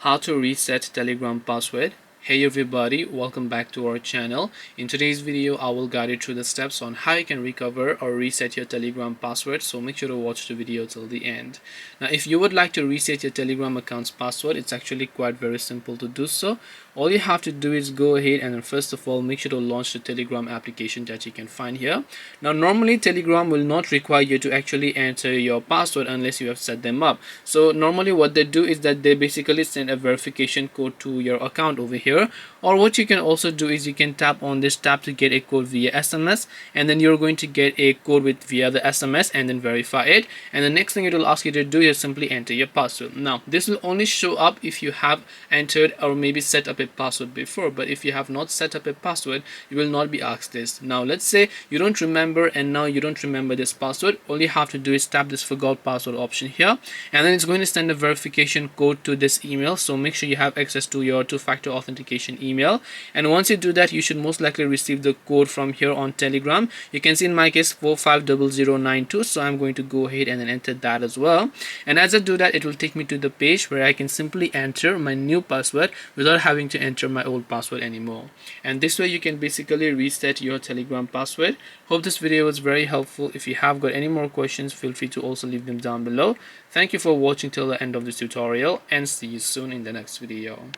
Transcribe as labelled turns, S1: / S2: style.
S1: how to reset Telegram password. Hey everybody, welcome back to our channel. In today's video I will guide you through the steps on how you can recover or reset your Telegram password, so make sure to watch the video till the end. Now if you would like to reset your Telegram account's password, it's actually quite very simple to do so. All you have to do is go ahead and then first of all make sure to launch the Telegram application that you can find here. Now normally Telegram will not require you to actually enter your password unless you have set them up. So normally what they do is that they basically send a verification code to your account over here, or what you can also do is you can tap on this tab to get a code via SMS, and then you're going to get a code via the SMS and then verify it, and the next thing it will ask you to do is simply enter your password. Now this will only show up if you have entered or maybe set up a password before, but if you have not set up a password you will not be asked this. Now let's say you don't remember, and now you don't remember this password. All you have to do is tap this forgot password option here, and then it's going to send a verification code to this email, so make sure you have access to your two-factor authentication email, and once you do that you should most likely receive the code from here on Telegram. You can see in my case 450092, so I'm going to go ahead and then enter that as well, and as I do that it will take me to the page where I can simply enter my new password without having to enter my old password anymore. And this way you can basically reset your Telegram password. Hope this video was very helpful. If you have got any more questions, feel free to also leave them down below. Thank you for watching till the end of this tutorial, and see you soon in the next video.